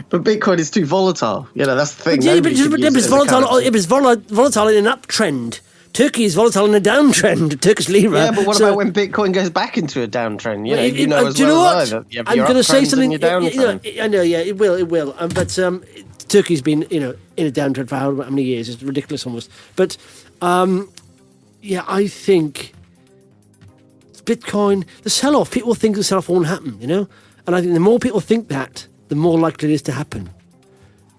But Bitcoin is too volatile. That's the thing.
But it's volatile in an uptrend. Turkey is volatile in a downtrend. Turkish lira.
Yeah, but what about when Bitcoin goes back into a downtrend?
I'm going to say something. I know. Yeah, it will. But Turkey's been, in a downtrend for how many years? It's ridiculous almost. But I think Bitcoin, the sell-off. People think the sell-off won't happen. And I think the more people think that, the more likely it is to happen.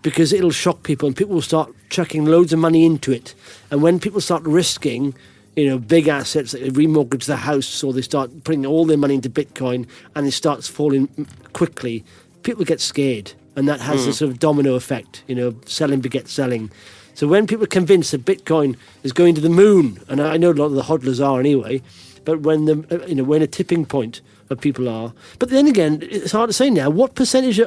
Because it'll shock people and people will start chucking loads of money into it. And when people start risking, big assets, like they remortgage their house or they start putting all their money into Bitcoin and it starts falling quickly, people get scared. And that has a sort of domino effect, selling begets selling. So when people are convinced that Bitcoin is going to the moon, and I know a lot of the hodlers are anyway, but when when a tipping point of people are. But then again, it's hard to say now, what percentage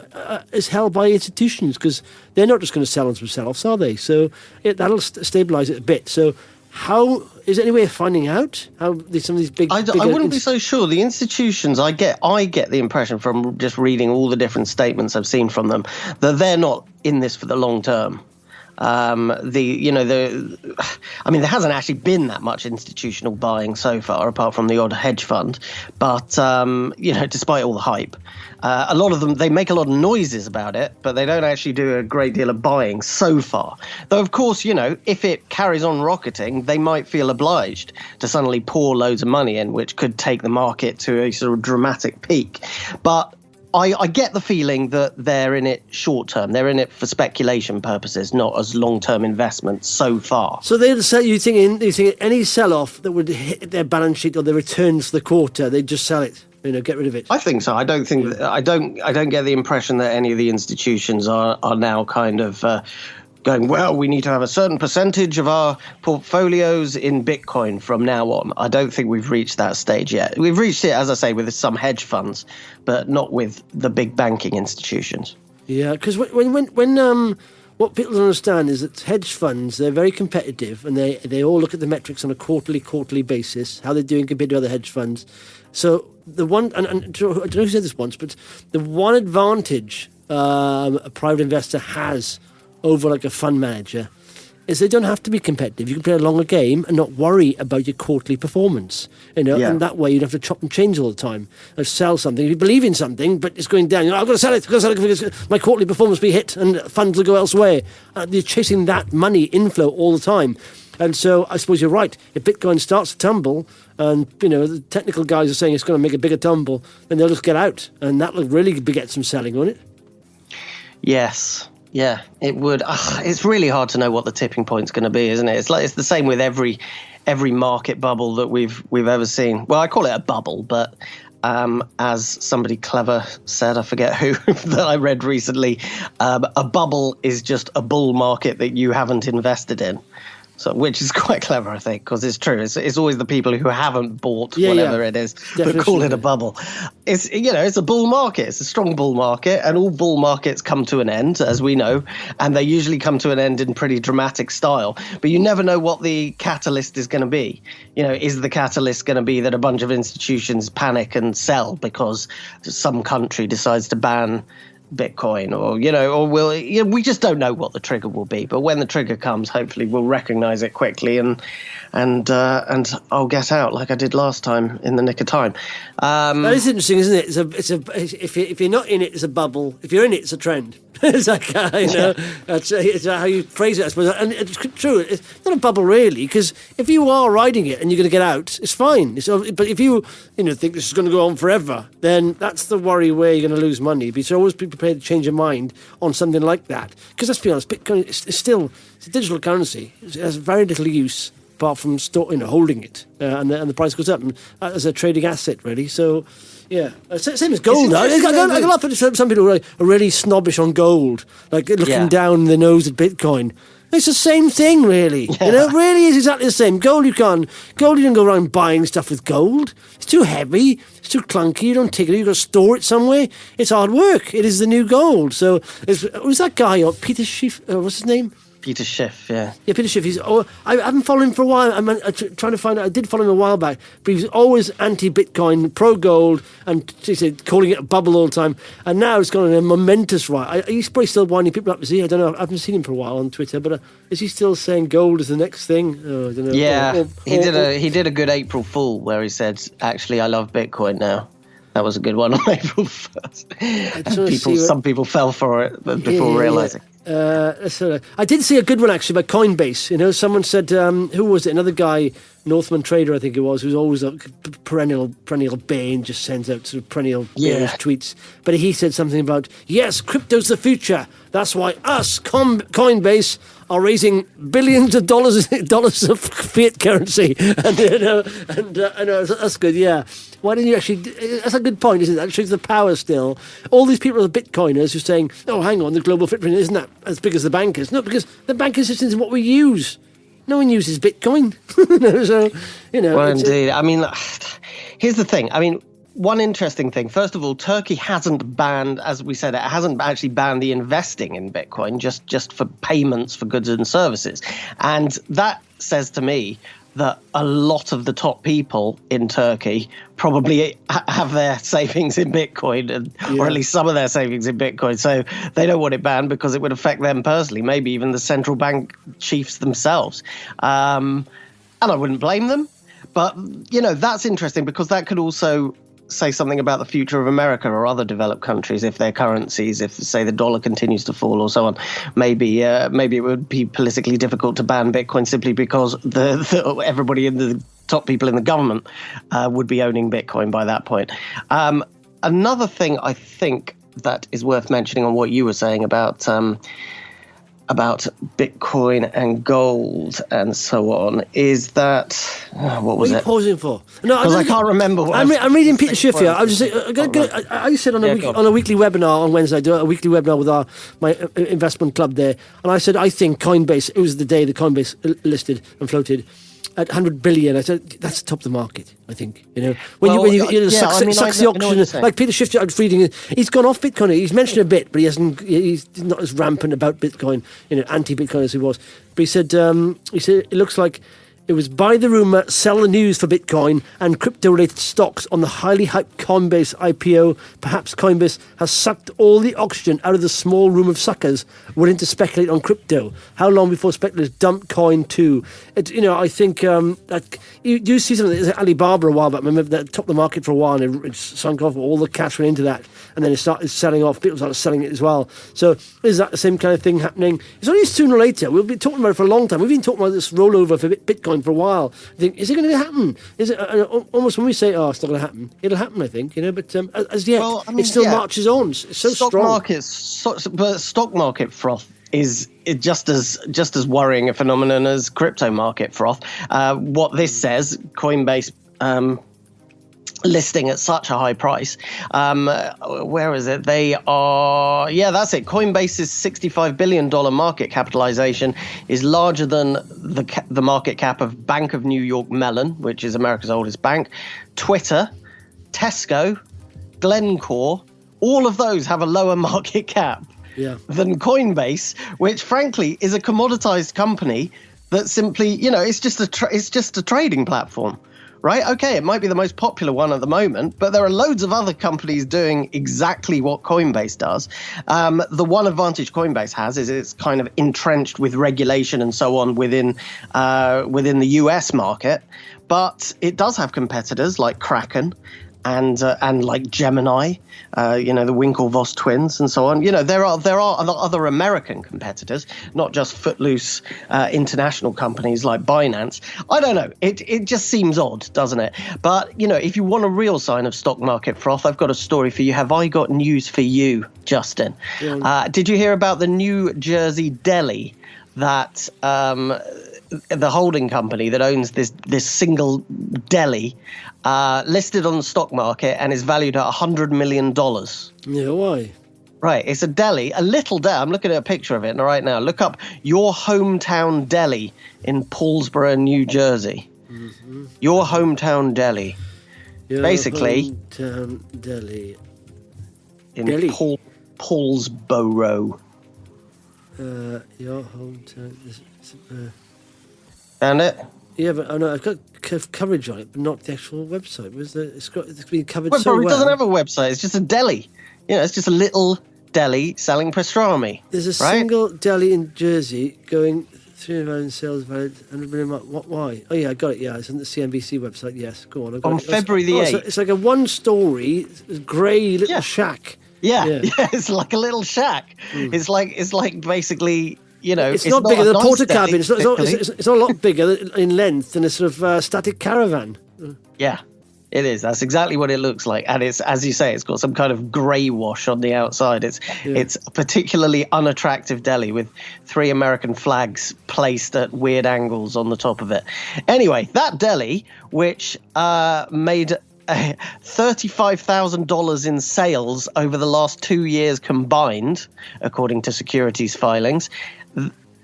is held by institutions? Because they're not just going to sell on some sell-offs, are they? So that'll stabilise it a bit. So how is there any way of finding out how some of these big? I
wouldn't be so sure. The institutions, I get the impression from just reading all the different statements I've seen from them that they're not in this for the long term. There hasn't actually been that much institutional buying so far, apart from the odd hedge fund. But, despite all the hype, a lot of them, they make a lot of noises about it, but they don't actually do a great deal of buying so far. Though, of course, if it carries on rocketing, they might feel obliged to suddenly pour loads of money in, which could take the market to a sort of dramatic peak. But I get the feeling that they're in it short term. They're in it for speculation purposes, not as long-term investments so far.
So they'll sell. You think any sell-off that would hit their balance sheet or their returns for the quarter, they'd just sell it. Get rid of it.
I think so. I don't think. I don't get the impression that any of the institutions are now kind of going, well, we need to have a certain percentage of our portfolios in Bitcoin from now on. I don't think we've reached that stage yet. We've reached it, as I say, with some hedge funds, but not with the big banking institutions.
Yeah, because when what people don't understand is that hedge funds, they're very competitive and they all look at the metrics on a quarterly basis, how they're doing compared to other hedge funds. So the one, and I don't know who said this once, but the one advantage a private investor has over like a fund manager is they don't have to be competitive. You can play a longer game and not worry about your quarterly performance. And that way you don't have to chop and change all the time and sell something. If you believe in something, but it's going down, I've got to sell it, because my quarterly performance will be hit and funds will go elsewhere. You're chasing that money inflow all the time. And so I suppose you're right. If Bitcoin starts to tumble, and the technical guys are saying it's going to make a bigger tumble, then they'll just get out, and that'll really beget some selling, won't it?
Yes. Yeah, it would. It's really hard to know what the tipping point's going to be, isn't it? It's the same with every market bubble that we've ever seen. Well, I call it a bubble, but as somebody clever said, I forget who, that I read recently, a bubble is just a bull market that you haven't invested in. So, which is quite clever, I think, because it's true. It's always the people who haven't bought whatever it is that call it a bubble. It's a bull market. It's a strong bull market, and all bull markets come to an end, as we know, and they usually come to an end in pretty dramatic style. But you never know what the catalyst is going to be. Is the catalyst going to be that a bunch of institutions panic and sell because some country decides to ban Bitcoin, or we just don't know what the trigger will be. But when the trigger comes, hopefully we'll recognize it quickly and I'll get out like I did last time in the nick of time.
That is interesting, isn't it? If you're not in it, it's a bubble. If you're in it, it's a trend. It's like it's how you phrase it, I suppose. And it's true. It's not a bubble really, because if you are riding it and you're going to get out, it's fine. But if you think this is going to go on forever, then that's the worry where you're going to lose money. But you should always be prepared to change your mind on something like that. Because let's be honest, Bitcoin is still a digital currency. It has very little use apart from holding it, and the price goes up as a trading asset, really. So, yeah, same as gold. I love it. Some people are really snobbish on gold, like looking down the nose at Bitcoin. It's the same thing, really.
Yeah.
It really is exactly the same. Gold, you don't go around buying stuff with gold. It's too heavy. It's too clunky. You don't take it. You've got to store it somewhere. It's hard work. It is the new gold. So, who's that guy? Peter Schiff? What's his name?
Peter Schiff, yeah. Yeah,
Peter Schiff. I haven't followed him for a while. I'm trying to find out. I did follow him a while back, but he was always anti-Bitcoin, pro-gold, and he said calling it a bubble all the time. And now it's gone on a momentous ride. He's probably still winding people up, is he? I don't know. I haven't seen him for a while on Twitter, but is he still saying gold is the next thing? Oh, I don't know.
Yeah, he did a good April Fool where he said, actually, I love Bitcoin now. That was a good one on April 1st. Some people fell for it before realising.
I did see a good one actually by Coinbase. Someone said, who was it? Another guy, Northman trader, I think it was, who's always a perennial bear and just sends out sort of perennial bearish tweets. But he said something about, yes, crypto's the future. That's why us, Coinbase, are raising billions of dollars of fiat currency. And that's good. Yeah. Why didn't you actually? That's a good point, isn't it? That shows the power still. All these people are Bitcoiners who are saying, "Oh, hang on, the global footprint isn't that as big as the bankers?" No, because the bankers is what we use. No one uses Bitcoin.
Well, indeed. I mean, here's the thing. I mean, one interesting thing. First of all, Turkey hasn't banned, as we said, it hasn't actually banned the investing in Bitcoin, just for payments for goods and services, and that says to me that a lot of the top people in Turkey probably have their savings in Bitcoin, or at least some of their savings in Bitcoin. So they don't want it banned because it would affect them personally, maybe even the central bank chiefs themselves. And I wouldn't blame them. But, that's interesting because that could also say something about the future of America or other developed countries if their currencies, if, say, the dollar continues to fall or so on. Maybe it would be politically difficult to ban Bitcoin simply because everybody in the top people in the government would be owning Bitcoin by that point. Another thing I think that is worth mentioning on what you were saying about Bitcoin and gold and so on is that what was it?
What are you pausing for?
No, because I can't remember.
I'm reading Peter Schiff here. I was just I said on a weekly webinar on Wednesday, I do a weekly webinar with my investment club there, and I said I think Coinbase. It was the day the Coinbase listed and floated at 100 billion. I said that's the top of the market. I think when you sucks the auction, like Peter Schiff. I was reading. He's gone off Bitcoin. He's mentioned a bit, but he hasn't. He's not as rampant about Bitcoin, anti-Bitcoin as he was. But he said it looks like It was buy the rumour, sell the news for Bitcoin and crypto-related stocks on the highly hyped Coinbase IPO. Perhaps Coinbase has sucked all the oxygen out of the small room of suckers willing to speculate on crypto. How long before speculators dump coin too? I think that you do see something. There's Alibaba a while back. Remember that topped the market for a while and it sunk off. All the cash went into that, and then it started selling off. People started selling it as well. So is that the same kind of thing happening? It's only sooner or later. We'll be talking about it for a long time. We've been talking about this rollover for Bitcoin for a while. I think, is it going to happen? Is it almost when we say, "Oh, it's not going to happen"? It'll happen, I think. But as yet, it still marches on. It's so strong.
But stock market froth is just as worrying a phenomenon as crypto market froth. What this says, Coinbase. Listing at such a high price. Where is it? They are, that's it. Coinbase's $65 billion market capitalization is larger than the market cap of Bank of New York Mellon, which is America's oldest bank, Twitter, Tesco, Glencore. All of those have a lower market cap than Coinbase, which frankly is a commoditized company that simply, it's just a trading platform. Right? Okay, it might be the most popular one at the moment, but there are loads of other companies doing exactly what Coinbase does. The one advantage Coinbase has is it's kind of entrenched with regulation and so on within the US market, but it does have competitors like Kraken and like Gemini, the Winklevoss twins and so on. There are other American competitors, not just footloose international companies like Binance. I don't know. It just seems odd, doesn't it? But, if you want a real sign of stock market froth, I've got a story for you. Have I got news for you, Justin? Did you hear about the New Jersey deli that the holding company that owns this single deli listed on the stock market and is valued at $100 million?
Yeah, why?
Right, it's a deli, a little deli. I'm looking at a picture of it right now. Look up Your Hometown Deli in Paulsboro, New Jersey. Mm-hmm. Your Hometown Deli. Basically,
Hometown Deli.
In Paulsboro.
Your Hometown...
Found it?
Yeah, but I know I've got coverage on it, but not the actual website. It's been covered
well,
so well.
It doesn't have a website. It's just a deli. It's just a little deli selling pastrami.
There's a single deli in Jersey going $3 million sales valued $100 million. Why? Oh yeah, I got it. Yeah, it's on the CNBC website. Yes, go on.
On February the 8th.
So it's like a one-story grey little shack.
Yeah, it's like a little shack. It's like basically.
It's not bigger than a porter cabin. It's not a lot bigger in length than a sort of static caravan.
Yeah, it is. That's exactly what it looks like. And it's, as you say, it's got some kind of grey wash on the outside. It's a particularly unattractive deli with 3 American flags placed at weird angles on the top of it. Anyway, that deli, which made $35,000 in sales over the last 2 years combined, according to securities filings.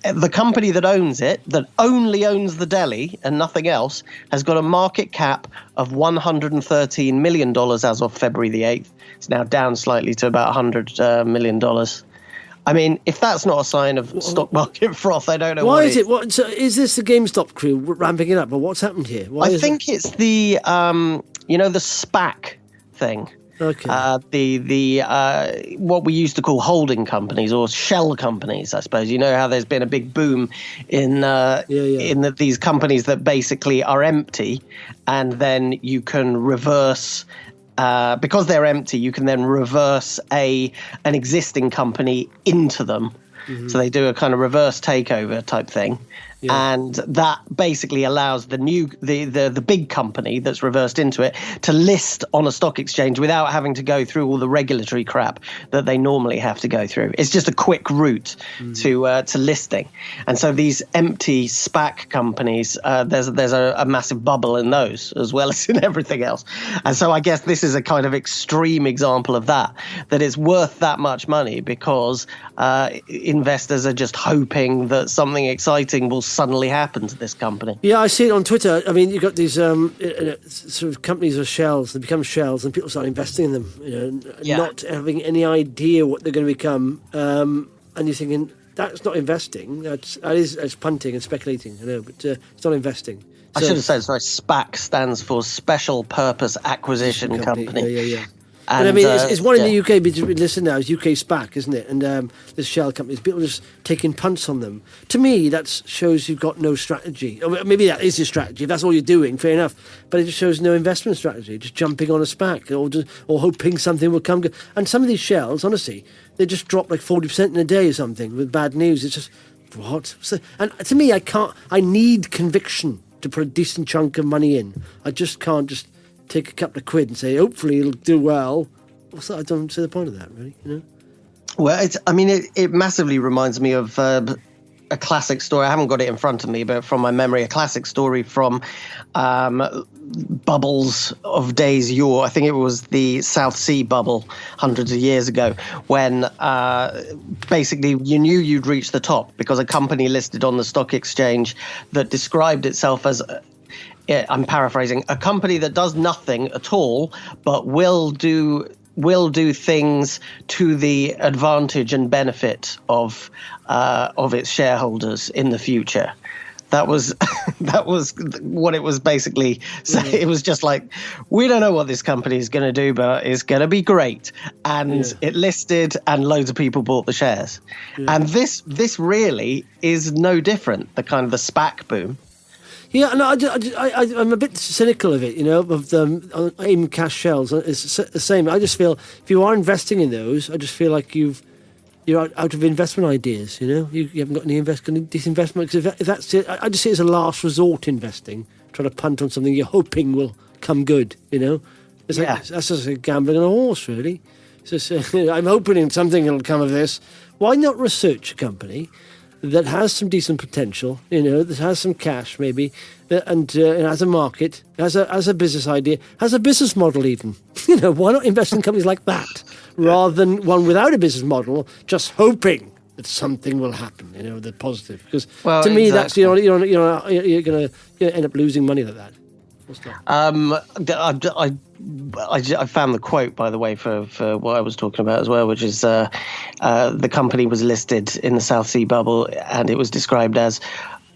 The company that owns it, that only owns the deli and nothing else, has got a market cap of $113 million as of February the 8th. It's now down slightly to about $100 million. I mean, if that's not a sign of stock market froth, I don't know
why
what
is it. So is this the GameStop crew ramping it up, or what's happened here?
I think it's the, the SPAC thing.
Okay.
What we used to call holding companies or shell companies, I suppose. You know how there's been a big boom in these companies that basically are empty, and then you can reverse. Because they're empty, you can then reverse an existing company into them. Mm-hmm. So they do a kind of reverse takeover type thing. Yeah. And that basically allows the big company that's reversed into it to list on a stock exchange without having to go through all the regulatory crap that they normally have to go through. It's just a quick route to listing. And so these empty SPAC companies, there's a massive bubble in those as well as in everything else. And so I guess this is a kind of extreme example of that it's worth that much money because investors are just hoping that something exciting will suddenly happen to this company.
Yeah, I see it on Twitter. I mean, you've got these sort of companies are shells. They become shells, and people start investing in them. Not having any idea what they're going to become. And you're thinking that's not investing. That's punting and speculating. I know, but it's not investing.
I should have said, sorry, SPAC stands for Special Purpose Acquisition Company.
Yeah.
And,
but I mean, it's one in the UK. Listen now, it's UK SPAC, isn't it? And there's shell companies. People just taking punts on them. To me, that shows you've got no strategy. Or maybe that is your strategy. If that's all you're doing, fair enough. But it just shows no investment strategy. Just jumping on a SPAC or hoping something will come good. And some of these shells, honestly, they just drop like 40% in a day or something with bad news. It's just what? And to me, I need conviction to put a decent chunk of money in. I just can't just take a couple of quid and say, hopefully it'll do well. I don't see the point of that, really, you know?
Well, it massively reminds me of a classic story. I haven't got it in front of me, but from my memory, a classic story from bubbles of days yore. I think it was the South Sea bubble hundreds of years ago, when basically you knew you'd reached the top because a company listed on the stock exchange that described itself as I'm paraphrasing, a company that does nothing at all, but will do things to the advantage and benefit of its shareholders in the future. That was what it was basically saying. It was just like, we don't know what this company is going to do, but it's going to be great. And it listed, and loads of people bought the shares. Yeah. And this really is no different. The kind of the SPAC boom.
Yeah, no, I'm a bit cynical of it, you know, of the AIM cash shells. It's the same. I just feel if you are investing in those, I just feel like you're out of investment ideas, you know. You haven't got any disinvestment. Because if that's it, I just see it as a last resort investing, trying to punt on something you're hoping will come good, you know. It's like, that's just like gambling on a horse, really. It's just, I'm hoping something will come of this. Why not research a company that has some decent potential, you know, that has some cash maybe, and it has a market, has a business idea, has a business model even. You know, why not invest in companies like that rather than one without a business model, just hoping that something will happen, you know, the positive? Because to me, that's you're going to end up losing money like that.
I found the quote, by the way, for what I was talking about as well, which is the company was listed in the South Sea bubble, and it was described as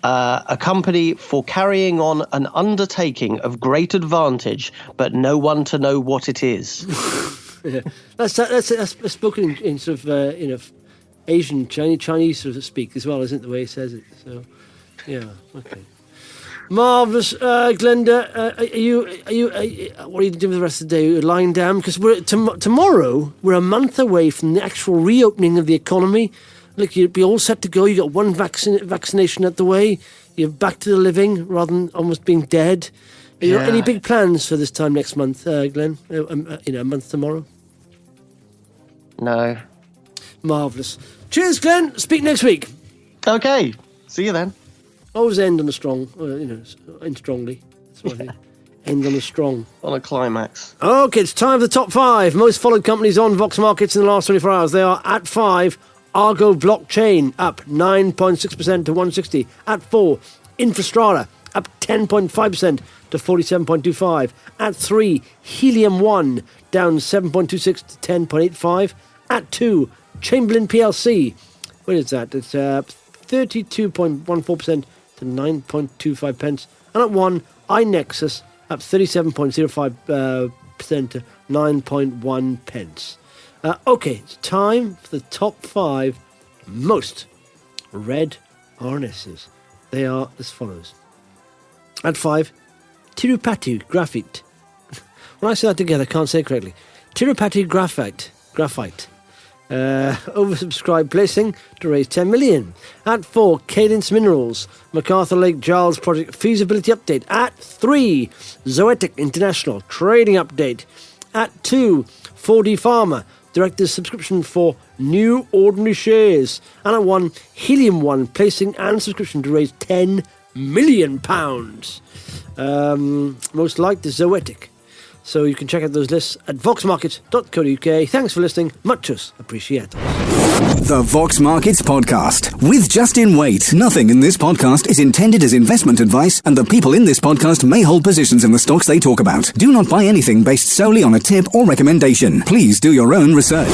a company for carrying on an undertaking of great advantage, but no one to know what it is.
Yeah. That's spoken in sort of Asian Chinese sort of speak as well, isn't it, the way he says it? So, yeah, okay. Marvellous, Glenda. What are you doing with the rest of the day? You're lying down? Because tomorrow we're a month away from the actual reopening of the economy. Look, you'll be all set to go. You got one vaccination at the way. You're back to the living rather than almost being dead. You got any big plans for this time next month, Glenn? A month tomorrow.
No.
Marvellous. Cheers, Glenn. Speak next week.
Okay. See you then.
Always end on a strong, end strongly. That's what I think. End on a strong.
On a climax.
Okay, it's time for the top 5 most followed companies on Vox Markets in the last 24 hours. They are at 5, Argo Blockchain, up 9.6% to 160. At 4, Infrastrata, up 10.5% to 47.25. At 3, Helium 1, down 7.26 to 10.85. At 2, Chamberlain PLC. What is that? It's 32.14% to 9.25 pence. And at 1, iNexus, up 37.05% to 9.1 pence. Okay, it's time for the top 5 most read RNSs. They are as follows. At 5, Tirupati Graphite. When I say that together, I can't say it correctly. Tirupati Graphite. Oversubscribed placing to raise 10 million. At 4, Cadence Minerals, MacArthur Lake Giles Project feasibility update. At 3, Zoetic International trading update. At 2, 4D Pharma, director's subscription for new ordinary shares. And at 1, Helium 1 placing and subscription to raise £10 million. Most liked is Zoetic. So you can check out those lists at voxmarkets.co.uk. Thanks for listening. Muchos appreciados.
The Vox Markets Podcast with Justin Waite. Nothing in this podcast is intended as investment advice, and the people in this podcast may hold positions in the stocks they talk about. Do not buy anything based solely on a tip or recommendation. Please do your own research.